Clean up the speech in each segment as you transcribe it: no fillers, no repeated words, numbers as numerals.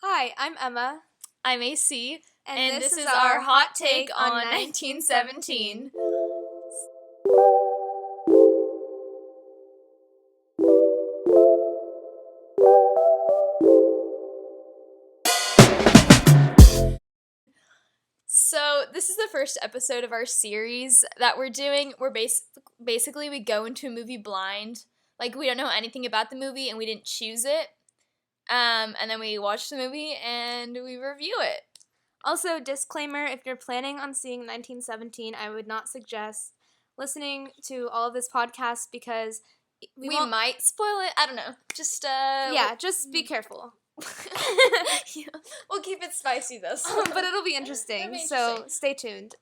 Hi, I'm Emma. I'm AC, And this is our hot take on 1917. So, this is the first episode of our series that we're doing. Basically, we go into a movie blind. Like, we don't know anything about the movie and we didn't choose it. And then we watch the movie and we review it. Also, disclaimer, if you're planning on seeing 1917, I would not suggest listening to all of this podcast because we might spoil it. I don't know. Just be careful. Yeah. We'll keep it spicy though. But it'll be interesting, so stay tuned.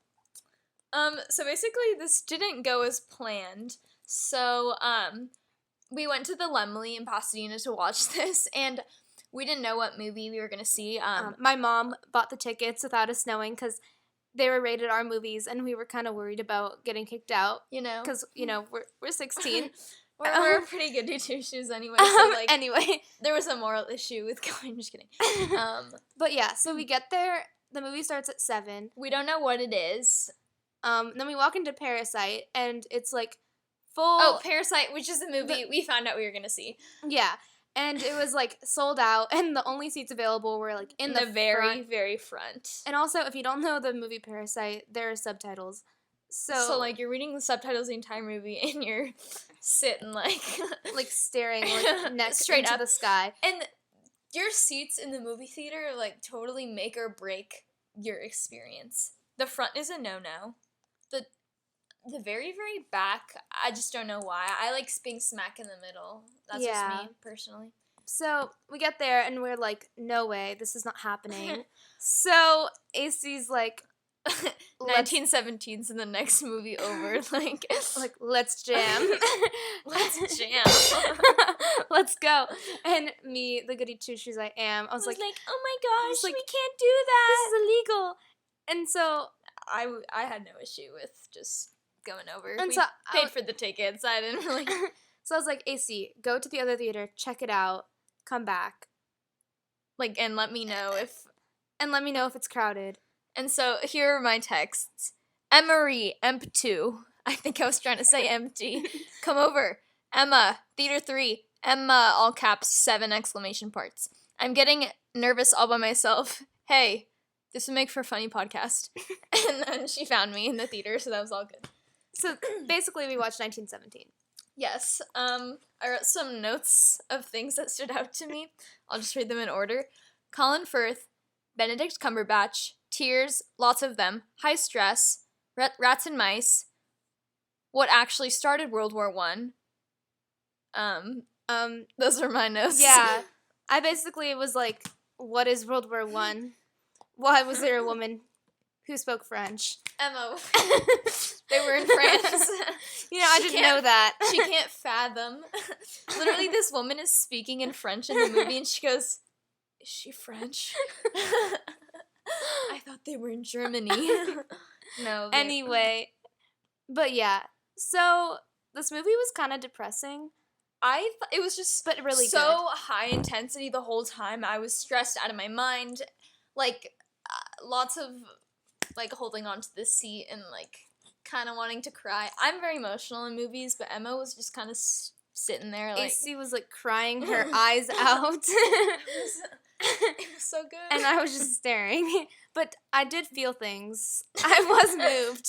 So basically this didn't go as planned. So, we went to the Laemmle in Pasadena to watch this, and we didn't know what movie we were going to see. My mom bought the tickets without us knowing because they were rated R movies, and we were kind of worried about getting kicked out. Because, we're 16. We're pretty good teachers anyway. So, anyway. There was a moral issue with going. Just kidding. But yeah, so we get there. The movie starts at 7. We don't know what it is. Then we walk into Parasite, and it's like full. Oh, Parasite, which is the movie we found out we were gonna see. Yeah, and it was like sold out, and the only seats available were like in the very, very front. And also, if you don't know the movie Parasite, there are subtitles. So like you're reading the subtitles the entire movie, and you're sitting like staring next straight into up the sky. And your seats in the movie theater like totally make or break your experience. The front is a no-no. The very, very back, I just don't know why. I like being smack in the middle. That's just me, personally. So we get there, and we're like, no way, this is not happening. So AC's like, 1917's in the next movie over. Like let's jam. Let's jam. Let's go. And me, the goody two-shoes I am, I was like, oh my gosh, we can't do that. This is illegal. And so I had no issue with just going over. And we so paid for the tickets. I didn't really. So I was like, AC, go to the other theater, check it out, come back. And let me know if it's crowded. And so here are my texts. Emery, Emp2. I think I was trying to say empty. Come over. Emma, Theater 3. Emma, all caps, 7 exclamation parts. I'm getting nervous all by myself. Hey, this would make for a funny podcast. And then she found me in the theater, so that was all good. So basically we watched 1917. Yes. I wrote some notes of things that stood out to me. I'll just read them in order. Colin Firth, Benedict Cumberbatch, tears, lots of them, high stress, rats and mice, what actually started World War I. Those are my notes. Yeah. I basically was like, what is World War I? Why was there a woman who spoke French? Emma. They were in France. I didn't know that. She can't fathom. Literally, this woman is speaking in French in the movie, and she goes, is she French? I thought they were in Germany. No. Anyway. But yeah. So, this movie was kind of depressing. It was just but really so good. High intensity the whole time. I was stressed out of my mind. Lots of, holding on to the seat and, kind of wanting to cry. I'm very emotional in movies, but Emma was just kind of sitting there, AC was, crying her eyes out. It was so good. And I was just staring. But I did feel things. I was moved.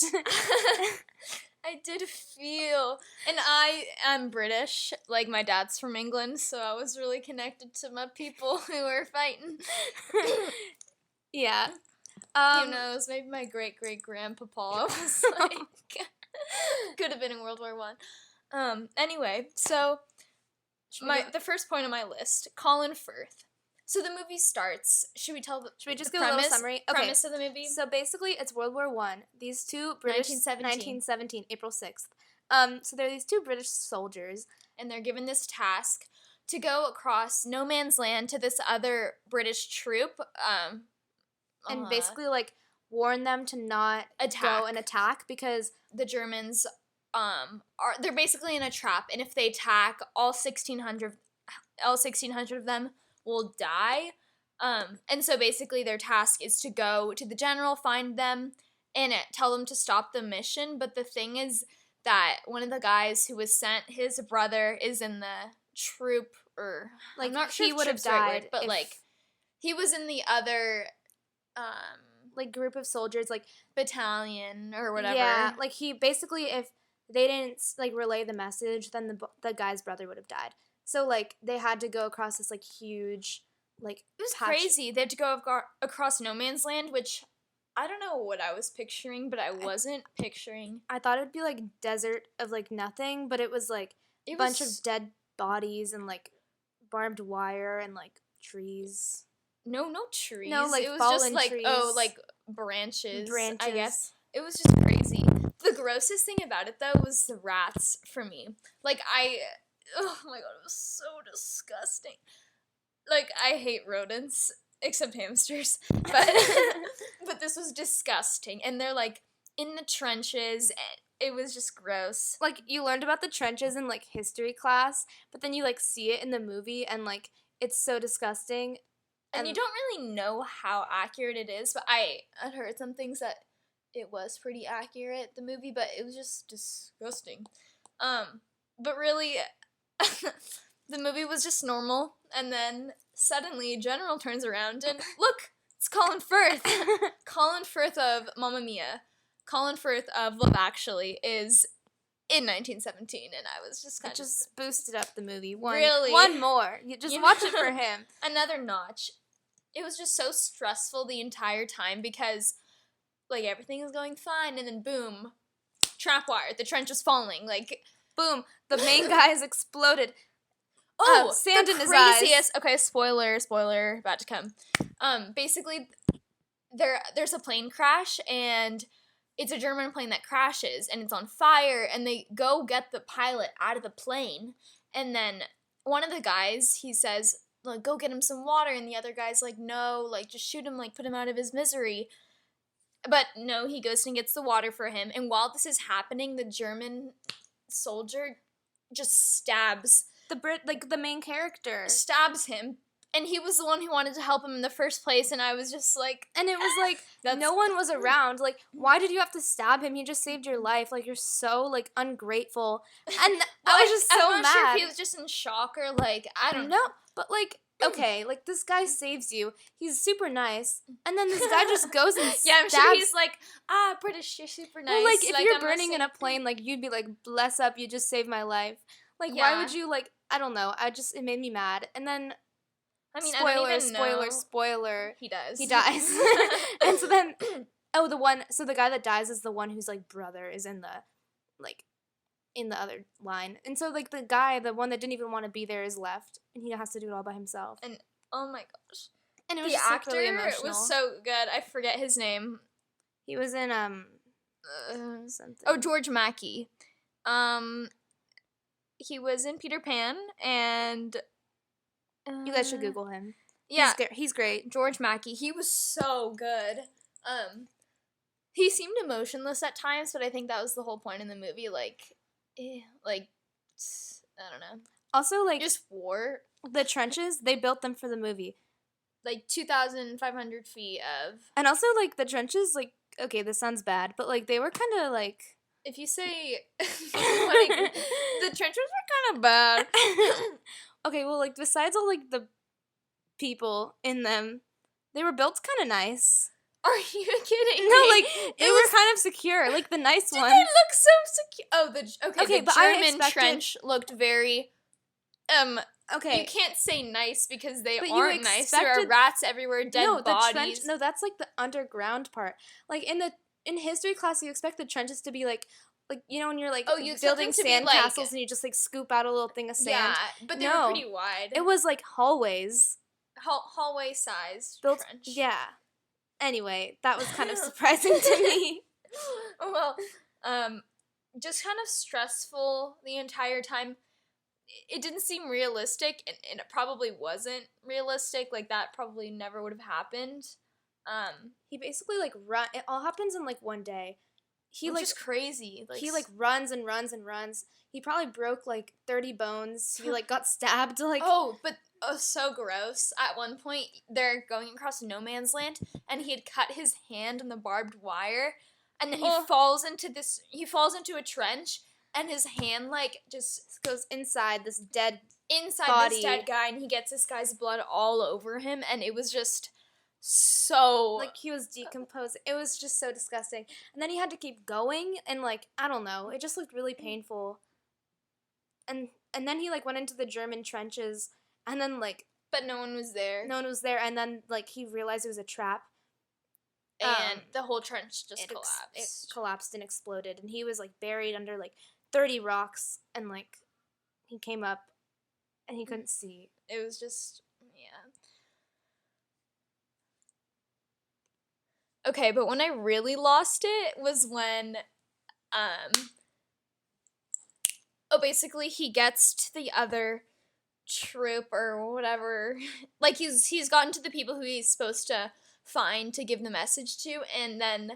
I did feel. And I am British. My dad's from England, so I was really connected to my people who were fighting. Yeah. Who knows? Maybe my great-great-grandpapa was could have been in World War I. Anyway, so the first point on my list, Colin Firth. So the movie starts. Should we just give a little summary? Okay. Premise of the movie? So basically, it's World War I. These two British 1917, April 6th. So there are these two British soldiers, and they're given this task to go across no man's land to this other British troop. And basically, warn them to not go and attack because the Germans they're basically in a trap, and if they attack, all 1,600 of them will die. And so basically their task is to go to the general, find them, and tell them to stop the mission. But the thing is that one of the guys who was sent, his brother, is in the troop, or like, I'm not sure he if would have troop's the right died, word, but like he was in the other like group of soldiers, like battalion or whatever. Yeah, like he basically, if they didn't like relay the message, then the guy's brother would have died. So like they had to go across this like huge, like it was patch. crazy. They had to go across no man's land, which I don't know what I was picturing, but I wasn't picturing. I thought it'd be like desert of like nothing, but it was like a bunch of dead bodies and like barbed wire and like trees. No trees. No, like it was fallen just like trees. like branches. Branches. I guess it was just crazy. The grossest thing about it though was the rats for me. Like oh my god, it was so disgusting. Like I hate rodents except hamsters, but but this was disgusting. And they're like in the trenches. And it was just gross. Like you learned about the trenches in like history class, but then you like see it in the movie and like it's so disgusting. And you don't really know how accurate it is, but I had heard some things that it was pretty accurate, the movie, but it was just disgusting. But really, the movie was just normal, and then suddenly General turns around and, look, it's Colin Firth! Colin Firth of Mamma Mia. Colin Firth of Love Actually is in 1917, and I was just kind of... just boosted up the movie. One more. You just watch it for him. Another notch. It was just so stressful the entire time because, like, everything is going fine, and then boom, trap wire, the trench is falling, like, boom, the main guy has exploded. Oh, sand in his craziest, eyes. Okay, spoiler, about to come. Basically, there's a plane crash, and it's a German plane that crashes, and it's on fire, and they go get the pilot out of the plane, and then one of the guys, he says, like, go get him some water, and the other guy's like, no, like, just shoot him, like, put him out of his misery. But no, he goes and gets the water for him, and while this is happening, the German soldier just stabs the main character. Stabs him, and he was the one who wanted to help him in the first place, and I was just like... And it was like, no one was around. Like, why did you have to stab him? He just saved your life. Like, you're so, like, ungrateful. And I was just so I'm not mad. sure if he was just in shock or, like, I don't know. But, like, okay, like, this guy saves you. He's super nice. And then this guy just goes and stabs. Yeah, I'm sure he's like, British, you're super nice. Well, like, if you're burning in a plane, like, you'd be like, bless up, you just saved my life. Like, why would you, like, I don't know. It made me mad. And then... I mean, spoiler. He does. He dies. And so then, the guy that dies is the one whose, like, brother is in the other line. And so, like, the one that didn't even want to be there is left, and he has to do it all by himself. And, oh my gosh. And it was the just, actor really emotional. was so good. I forget his name. He was in, something. Oh, George Mackey. He was in Peter Pan, and... you guys should Google him. Yeah. He's great. George Mackey. He was so good. He seemed emotionless at times, but I think that was the whole point in the movie. Like, I don't know. Also, like... just war. The trenches, they built them for the movie. Like, 2,500 feet of... And also, like, the trenches, like... Okay, this sounds bad, but, like, they were kind of, like... If you say... like, the trenches were kind of bad. Okay, well, like, besides all, like, the people in them, they were built kind of nice. Are you kidding me? No, like, they were kind of secure. Like, the nice ones. They look so secure. Oh, the but German trench looked very... Okay. You can't say nice because they aren't nice. There are rats everywhere, dead bodies. No, that's, like, the underground part. Like, in history class, you expect the trenches to be, like, you know when you're, like, building sand castles and you just, like, scoop out a little thing of sand? Yeah, but they were pretty wide. It was, like, hallways. Hallway-sized trench. Yeah. Anyway, that was kind of surprising to me. Well, just kind of stressful the entire time. It didn't seem realistic, and it probably wasn't realistic. Like, that probably never would have happened. He basically, like, it all happens in, like, one day. Which is crazy. Like, he, like, runs and runs and runs. He probably broke, like, 30 bones. He, like, got stabbed, like... Oh, but oh, so gross. At one point, they're going across no man's land, and he had cut his hand on the barbed wire, and then he falls into a trench, and his hand, like, just goes inside this dead this dead guy, and he gets this guy's blood all over him, and it was just so... like, he was decomposing. It was just so disgusting. And then he had to keep going, and, like, I don't know. It just looked really painful. And then he, like, went into the German trenches, and then, like... But no one was there. No one was there, and then, like, he realized it was a trap. And the whole trench just collapsed. It collapsed and exploded, and he was, like, buried under, like, 30 rocks, and, like, he came up, and he couldn't see. It was just, yeah. Okay, but when I really lost it was when, basically he gets to the other troop or whatever. Like, he's gotten to the people who he's supposed to find to give the message to, and then,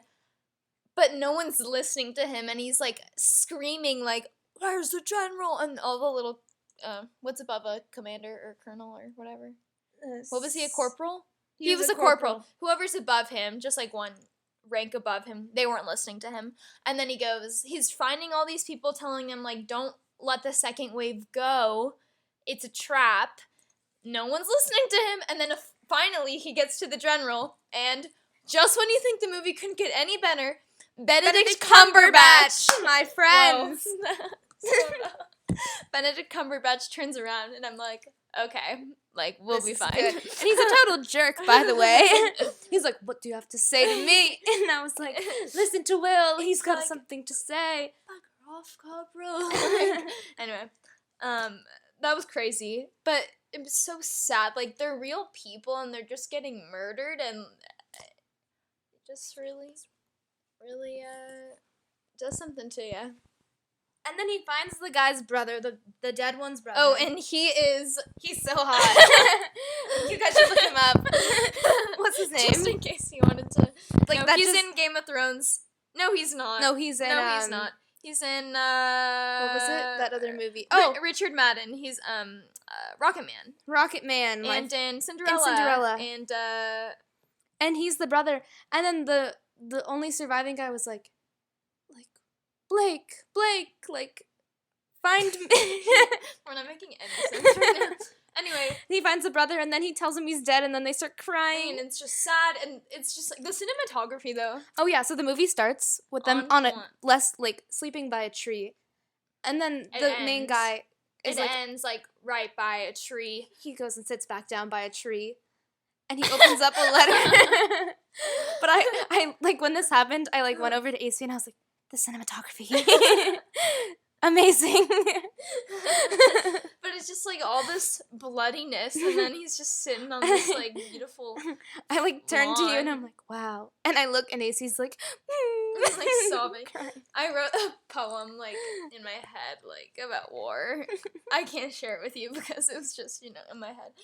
but no one's listening to him, and he's, like, screaming, like, where's the general? And all the little, what's above a commander or colonel or whatever? What was he, a corporal? He was a corporal. Whoever's above him, just like one rank above him, they weren't listening to him. And then he's finding all these people telling them, like, don't let the second wave go. It's a trap. No one's listening to him. And then finally he gets to the general. And just when you think the movie couldn't get any better, Benedict Cumberbatch, my friends. Benedict Cumberbatch turns around and I'm like, okay, like, we'll be fine. And he's a total jerk, by the way. He's like, what do you have to say to me? And I was like, listen to Will. He's got, like, something to say. Bugger off, Corporal. Anyway, that was crazy. But it was so sad. Like, they're real people and they're just getting murdered, and it just really does something to you. And then he finds the guy's brother, the dead one's brother. Oh, and he's so hot. You guys should look him up. What's his name? Just in case you wanted to. Like, no, he's in Game of Thrones. No, he's not. No, he's in. No, he's not. He's in. What was it? That other movie. Richard Madden. He's Rocket Man. Rocket Man. And in Cinderella. And he's the brother. And then the only surviving guy was like, Blake, like, find me. We're not making any sense right now. Anyway. He finds the brother, and then he tells him he's dead, and then they start crying. And it's just sad, and it's just, like, the cinematography, though. Oh, yeah, so the movie starts with them sleeping by a tree. And then the main guy ends, like, right by a tree. He goes and sits back down by a tree, and he opens up a letter. But I like, when this happened, I, like, went over to AC, and I was like, the cinematography. Amazing. But it's just, like, all this bloodiness, and then he's just sitting on this, like, beautiful I, like, turned to you, and I'm like, wow. And I look, and AC's like, I was, like, sobbing. I wrote a poem, like, in my head, like, about war. I can't share it with you because it was just, you know, in my head.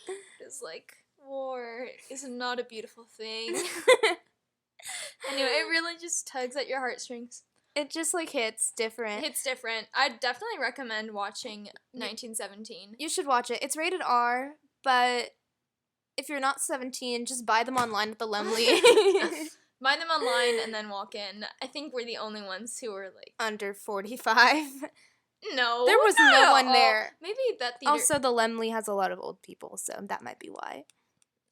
It's like, war is not a beautiful thing. Anyway, it really just tugs at your heartstrings. It just, like, hits different. I'd definitely recommend watching 1917. You should watch it. It's rated R, but if you're not 17, just buy them online at the Lemley. Buy them online and then walk in. I think we're the only ones who are, like... under 45. No. There was no one there. Maybe that theater... Also, the Lemley has a lot of old people, so that might be why.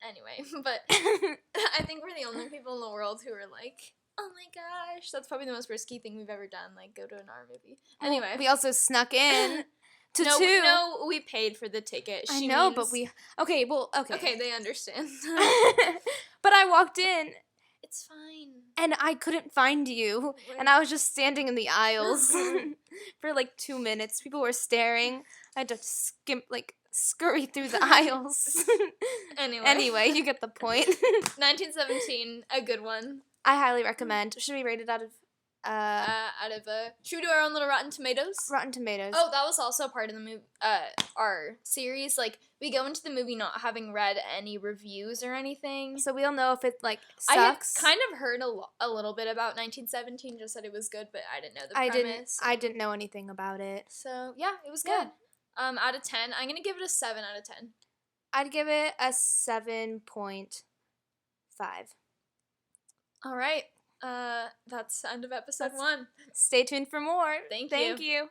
Anyway, but I think we're the only people in the world who are like... Oh my gosh, that's probably the most risky thing we've ever done, like, go to an R movie. Anyway. We also snuck in to no, two. No, we paid for the ticket. I know, but we... Okay, well, okay. Okay, they understand. But I walked in. It's fine. And I couldn't find you. Wait. And I was just standing in the aisles for, like, 2 minutes. People were staring. I had to scurry through the aisles. Anyway, you get the point. 1917, a good one. I highly recommend. Should we rate it out of... should we do our own little Rotten Tomatoes? Rotten Tomatoes. Oh, that was also part of the movie, our series. Like, we go into the movie not having read any reviews or anything. So we'll know if it, like, sucks. I had kind of heard a little bit about 1917, just that it was good, but I didn't know the premise. I didn't know anything about it. So, yeah, it was good. Out of 10, I'm gonna give it a 7 out of 10. I'd give it a 7.5. All right. That's the end of episode 1. Stay tuned for more. Thank Thank you. you.